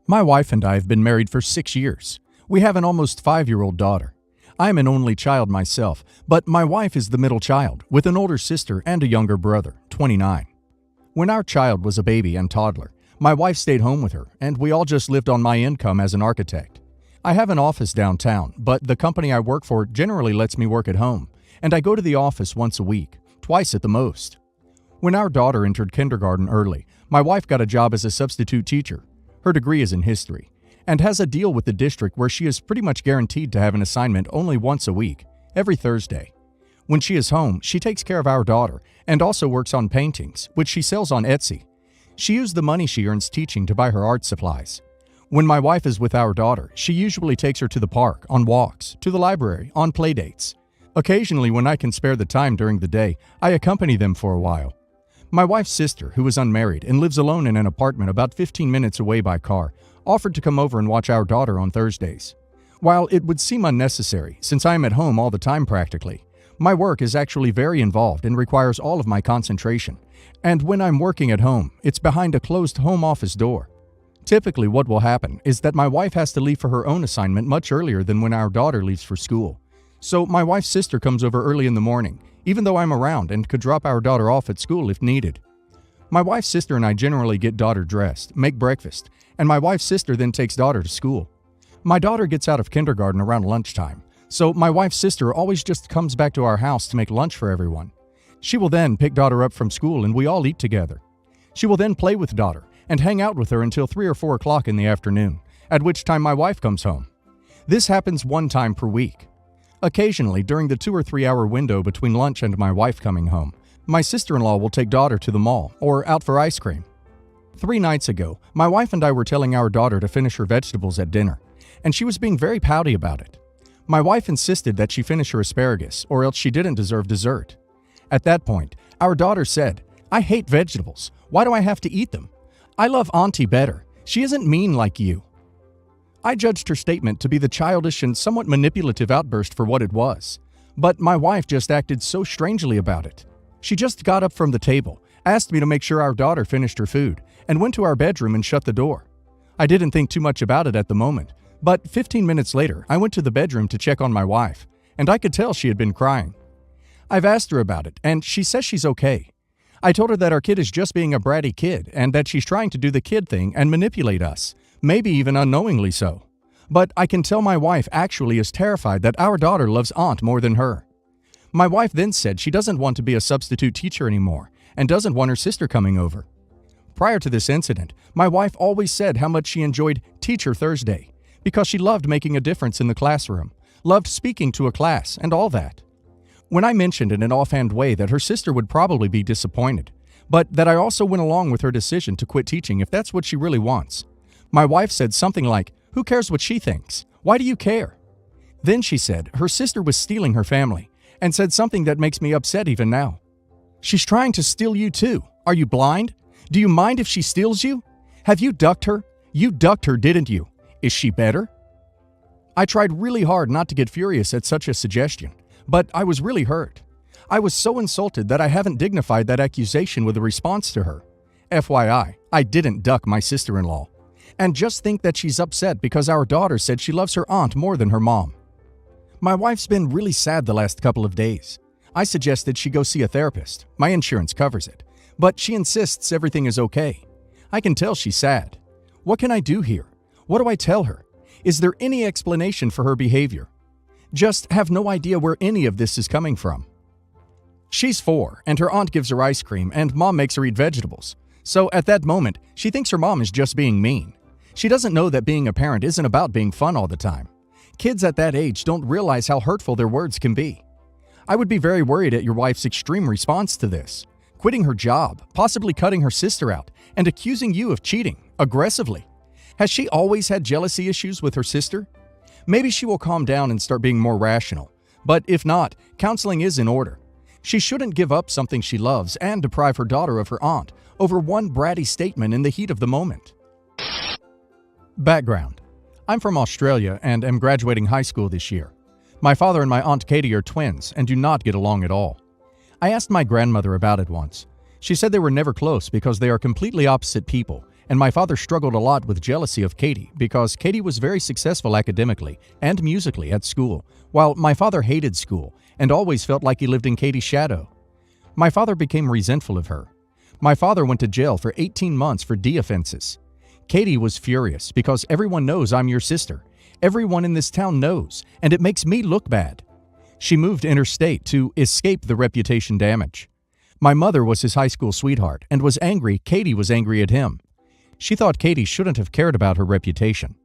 My wife and I have been married for 6 years. We have an almost 5-year-old daughter. I am an only child myself, but my wife is the middle child, with an older sister and a younger brother, 29. When our child was a baby and toddler, my wife stayed home with her, and we all just lived on my income as an architect. I have an office downtown, but the company I work for generally lets me work at home, and I go to the office once a week, twice at the most. When our daughter entered kindergarten early, my wife got a job as a substitute teacher. Her degree is in history, and has a deal with the district where she is pretty much guaranteed to have an assignment only once a week, every Thursday. When she is home, she takes care of our daughter and also works on paintings, which she sells on Etsy. She used the money she earns teaching to buy her art supplies. When my wife is with our daughter, she usually takes her to the park, on walks, to the library, on play dates. Occasionally, when I can spare the time during the day, I accompany them for a while. My wife's sister, who is unmarried and lives alone in an apartment about 15 minutes away by car, offered to come over and watch our daughter on Thursdays. While it would seem unnecessary, since I am at home all the time practically, my work is actually very involved and requires all of my concentration. And when I'm working at home, it's behind a closed home office door. Typically, what will happen is that my wife has to leave for her own assignment much earlier than when our daughter leaves for school. So my wife's sister comes over early in the morning, even though I'm around and could drop our daughter off at school if needed. My wife's sister and I generally get daughter dressed, make breakfast, and my wife's sister then takes daughter to school. My daughter gets out of kindergarten around lunchtime, so my wife's sister always just comes back to our house to make lunch for everyone. She will then pick daughter up from school and we all eat together. She will then play with daughter and hang out with her until 3 or 4 o'clock in the afternoon, at which time my wife comes home. This happens one time per week. Occasionally, during the 2 or 3 hour window between lunch and my wife coming home, my sister-in-law will take daughter to the mall or out for ice cream. 3 nights ago, my wife and I were telling our daughter to finish her vegetables at dinner, and she was being very pouty about it. My wife insisted that she finish her asparagus, or else she didn't deserve dessert. At that point, our daughter said, "I hate vegetables. Why do I have to eat them? I love Auntie better. She isn't mean like you." I judged her statement to be the childish and somewhat manipulative outburst for what it was. But my wife just acted so strangely about it. She just got up from the table, asked me to make sure our daughter finished her food, and went to our bedroom and shut the door. I didn't think too much about it at the moment, but 15 minutes later, I went to the bedroom to check on my wife, and I could tell she had been crying. I've asked her about it, and she says she's okay. I told her that our kid is just being a bratty kid, and that she's trying to do the kid thing and manipulate us, maybe even unknowingly so. But I can tell my wife actually is terrified that our daughter loves Aunt more than her. My wife then said she doesn't want to be a substitute teacher anymore, and doesn't want her sister coming over. Prior to this incident, my wife always said how much she enjoyed Teacher Thursday, because she loved making a difference in the classroom, loved speaking to a class, and all that. When I mentioned in an offhand way that her sister would probably be disappointed, but that I also went along with her decision to quit teaching if that's what she really wants, my wife said something like, "Who cares what she thinks? Why do you care?" Then she said her sister was stealing her family, and said something that makes me upset even now. "She's trying to steal you too. Are you blind? Do you mind if she steals you? Have you ducked her? You ducked her, didn't you? Is she better?" I tried really hard not to get furious at such a suggestion, but I was really hurt. I was so insulted that I haven't dignified that accusation with a response to her. FYI, I didn't duck my sister-in-law. And just think that she's upset because our daughter said she loves her aunt more than her mom. My wife's been really sad the last couple of days. I suggested she go see a therapist. My insurance covers it. But she insists everything is okay. I can tell she's sad. What can I do here? What do I tell her? Is there any explanation for her behavior? Just have no idea where any of this is coming from. She's 4, and her aunt gives her ice cream, and mom makes her eat vegetables. So at that moment, she thinks her mom is just being mean. She doesn't know that being a parent isn't about being fun all the time. Kids at that age don't realize how hurtful their words can be. I would be very worried at your wife's extreme response to this. Quitting her job, possibly cutting her sister out, and accusing you of cheating, aggressively. Has she always had jealousy issues with her sister? Maybe she will calm down and start being more rational. But if not, counseling is in order. She shouldn't give up something she loves and deprive her daughter of her aunt over one bratty statement in the heat of the moment. Background. I'm from Australia and am graduating high school this year. My father and my Aunt Katie are twins and do not get along at all. I asked my grandmother about it once. She said they were never close because they are completely opposite people and my father struggled a lot with jealousy of Katie because Katie was very successful academically and musically at school, while my father hated school and always felt like he lived in Katie's shadow. My father became resentful of her. My father went to jail for 18 months for D offenses. Katie was furious because everyone knows I'm your sister. Everyone in this town knows, and it makes me look bad. She moved interstate to escape the reputation damage. My mother was his high school sweetheart and was angry Katie was angry at him. She thought Katie shouldn't have cared about her reputation.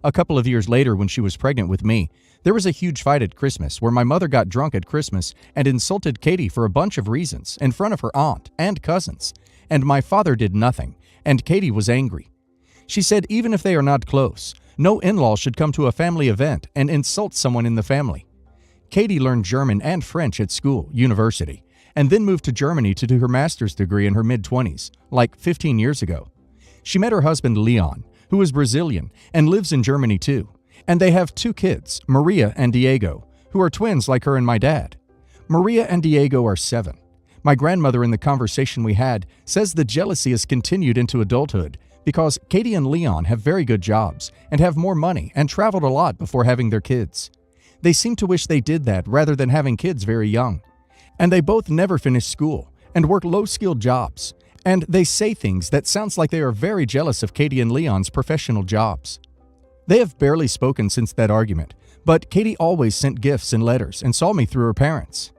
A couple of years later, when she was pregnant with me, there was a huge fight at Christmas where my mother got drunk at Christmas and insulted Katie for a bunch of reasons in front of her aunt and cousins, and my father did nothing, and Katie was angry. She said even if they are not close, no in-law should come to a family event and insult someone in the family. Katie learned German and French at school, university, and then moved to Germany to do her master's degree in her mid-20s, like 15 years ago. She met her husband Leon, who is Brazilian and lives in Germany too, and they have 2 kids, Maria and Diego, who are twins like her and my dad. Maria and Diego are 7. My grandmother, in the conversation we had, says the jealousy has continued into adulthood because Katie and Leon have very good jobs and have more money and traveled a lot before having their kids. They seem to wish they did that rather than having kids very young. And they both never finish school and work low-skilled jobs. And they say things that sounds like they are very jealous of Katie and Leon's professional jobs. They have barely spoken since that argument, but Katie always sent gifts and letters and saw me through her parents.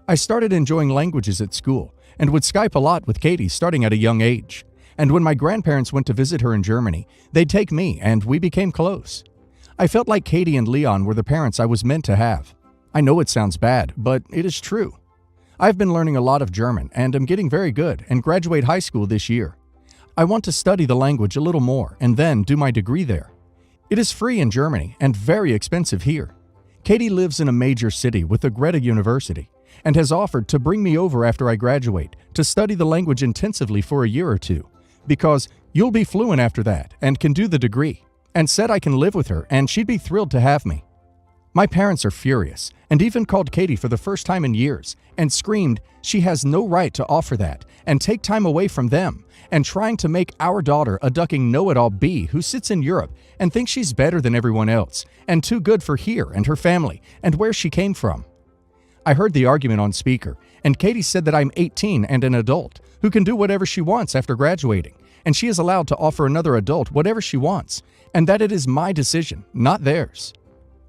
I started enjoying languages at school and would Skype a lot with Katie starting at a young age. And when my grandparents went to visit her in Germany, they'd take me and we became close. I felt like Katie and Leon were the parents I was meant to have. I know it sounds bad, but it is true. I've been learning a lot of German and am getting very good and graduate high school this year. I want to study the language a little more and then do my degree there. It is free in Germany and very expensive here. Katie lives in a major city with a Goethe University and has offered to bring me over after I graduate to study the language intensively for a year or 2, because you'll be fluent after that and can do the degree, and said I can live with her and she'd be thrilled to have me. My parents are furious and even called Katie for the first time in years and screamed she has no right to offer that and take time away from them and trying to make our daughter a ducking know-it-all bee who sits in Europe and thinks she's better than everyone else and too good for here and her family and where she came from. I heard the argument on speaker, and Katie said that I'm 18 and an adult who can do whatever she wants after graduating, and she is allowed to offer another adult whatever she wants, and that it is my decision, not theirs.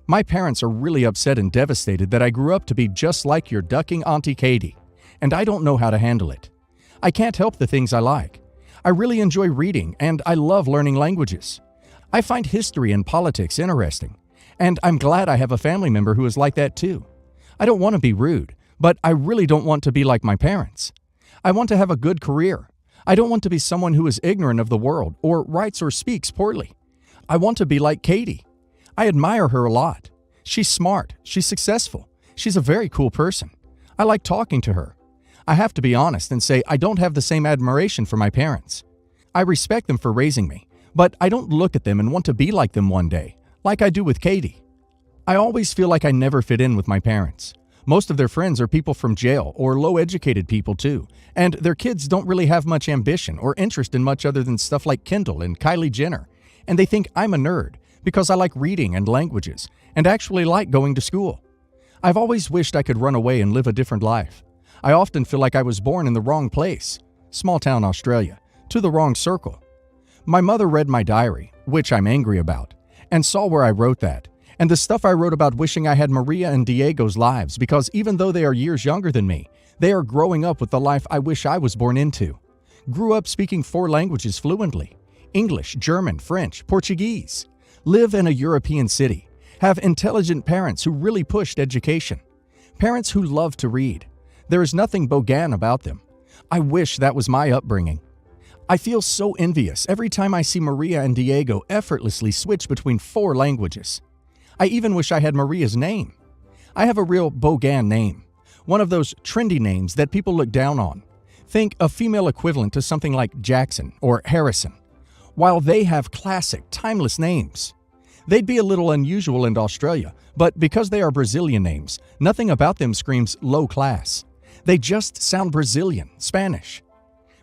My parents are really upset and devastated that I grew up to be just like your ducking Auntie Katie, and I don't know how to handle it. I can't help the things I like. I really enjoy reading, and I love learning languages. I find history and politics interesting, and I'm glad I have a family member who is like that too. I don't want to be rude, but I really don't want to be like my parents. I want to have a good career. I don't want to be someone who is ignorant of the world or writes or speaks poorly. I want to be like Katie. I admire her a lot. She's smart. She's successful. She's a very cool person. I like talking to her. I have to be honest and say I don't have the same admiration for my parents. I respect them for raising me, but I don't look at them and want to be like them one day, like I do with Katie. I always feel like I never fit in with my parents. Most of their friends are people from jail or low-educated people too, and their kids don't really have much ambition or interest in much other than stuff like Kendall and Kylie Jenner, and they think I'm a nerd because I like reading and languages and actually like going to school. I've always wished I could run away and live a different life. I often feel like I was born in the wrong place, small town Australia, to the wrong circle. My mother read my diary, which I'm angry about, and saw where I wrote that, and the stuff I wrote about wishing I had Maria and Diego's lives because even though they are years younger than me, they are growing up with the life I wish I was born into. Grew up speaking 4 languages fluently: English, German, French, Portuguese. Live in a European city. Have intelligent parents who really pushed education. Parents who love to read. There is nothing bogan about them. I wish that was my upbringing. I feel so envious every time I see Maria and Diego effortlessly switch between 4 languages. I even wish I had Maria's name. I have a real bogan name, one of those trendy names that people look down on. Think a female equivalent to something like Jackson or Harrison, while they have classic, timeless names. They'd be a little unusual in Australia, but because they are Brazilian names, nothing about them screams low class. They just sound Brazilian, Spanish.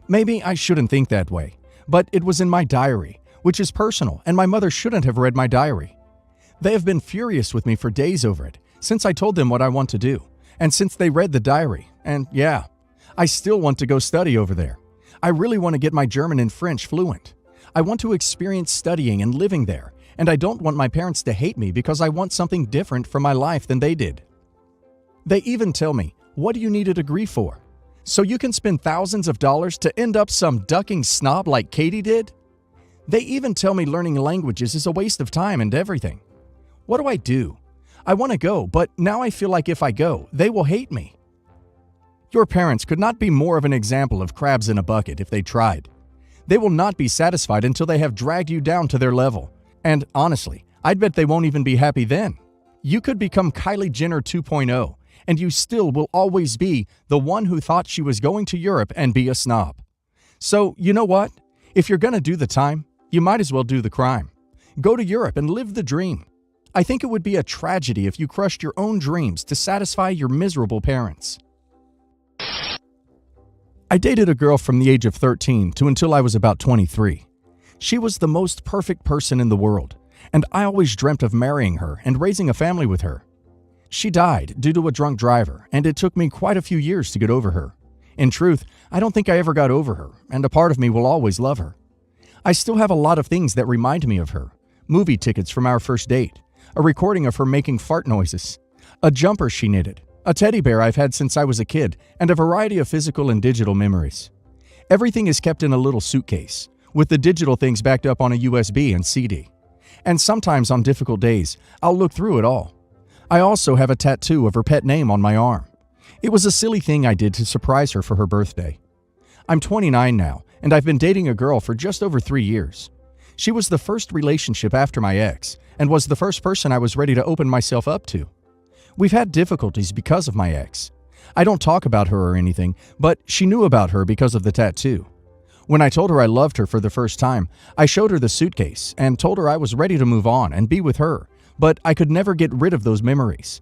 Maybe I shouldn't think that way, But it was in my diary, which is personal, and my mother shouldn't have read my diary. They have been furious with me for days over it, since I told them what I want to do, and since they read the diary, and yeah, I still want to go study over there. I really want to get my German and French fluent. I want to experience studying and living there, and I don't want my parents to hate me because I want something different from my life than they did. They even tell me, what do you need a degree for? So you can spend thousands of dollars to end up some ducking snob like Katie did? They even tell me learning languages is a waste of time and everything. What do I do? I want to go, but now I feel like if I go, they will hate me. Your parents could not be more of an example of crabs in a bucket if they tried. They will not be satisfied until they have dragged you down to their level. And honestly, I'd bet they won't even be happy then. You could become Kylie Jenner 2.0, and you still will always be the one who thought she was going to Europe and be a snob. So, you know what? If you're gonna do the time, you might as well do the crime. Go to Europe and live the dream. I think it would be a tragedy if you crushed your own dreams to satisfy your miserable parents. I dated a girl from the age of 13 to until I was about 23. She was the most perfect person in the world, and I always dreamt of marrying her and raising a family with her. She died due to a drunk driver, and it took me quite a few years to get over her. In truth, I don't think I ever got over her, and a part of me will always love her. I still have a lot of things that remind me of her. Movie tickets from our first date, a recording of her making fart noises, a jumper she knitted, a teddy bear I've had since I was a kid, and a variety of physical and digital memories. Everything is kept in a little suitcase, with the digital things backed up on a USB and CD. And sometimes on difficult days, I'll look through it all. I also have a tattoo of her pet name on my arm. It was a silly thing I did to surprise her for her birthday. I'm 29 now, and I've been dating a girl for just over 3 years. She was the first relationship after my ex, and was the first person I was ready to open myself up to. We've had difficulties because of my ex. I don't talk about her or anything, but she knew about her because of the tattoo. When I told her I loved her for the first time, I showed her the suitcase and told her I was ready to move on and be with her, but I could never get rid of those memories.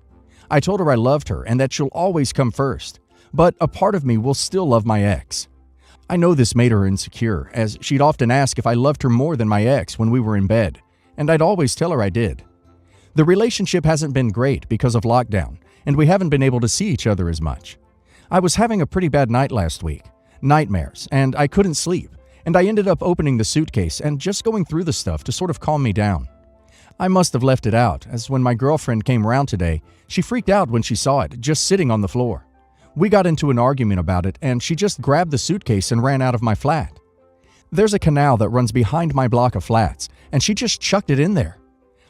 I told her I loved her and that she'll always come first, but a part of me will still love my ex. I know this made her insecure, as she'd often ask if I loved her more than my ex when we were in bed, and I'd always tell her I did. The relationship hasn't been great because of lockdown, and we haven't been able to see each other as much. I was having a pretty bad night last week, nightmares, and I couldn't sleep, and I ended up opening the suitcase and just going through the stuff to sort of calm me down. I must have left it out, as when my girlfriend came around today, she freaked out when she saw it just sitting on the floor. We got into an argument about it, and she just grabbed the suitcase and ran out of my flat. There's a canal that runs behind my block of flats, and she just chucked it in there.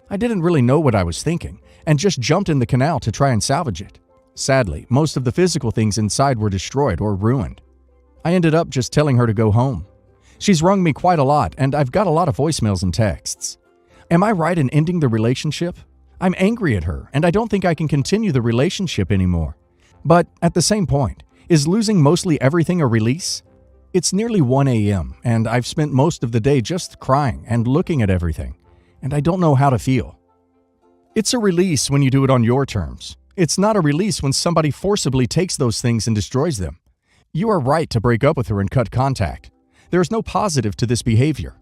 I didn't really know what I was thinking, and just jumped in the canal to try and salvage it. Sadly, most of the physical things inside were destroyed or ruined. I ended up just telling her to go home. She's rung me quite a lot, and I've got a lot of voicemails and texts. Am I right in ending the relationship? I'm angry at her, and I don't think I can continue the relationship anymore. But at the same point, is losing mostly everything a release? It's nearly 1 a.m., and I've spent most of the day just crying and looking at everything, and I don't know how to feel. It's a release when you do it on your terms. It's not a release when somebody forcibly takes those things and destroys them. You are right to break up with her and cut contact. There is no positive to this behavior.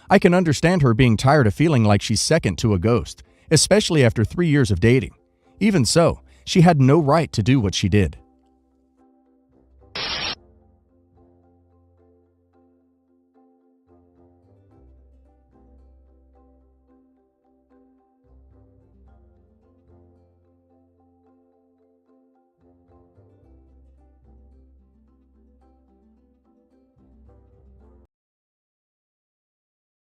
I can understand her being tired of feeling like she's second to a ghost, especially after 3 years of dating. Even so, she had no right to do what she did.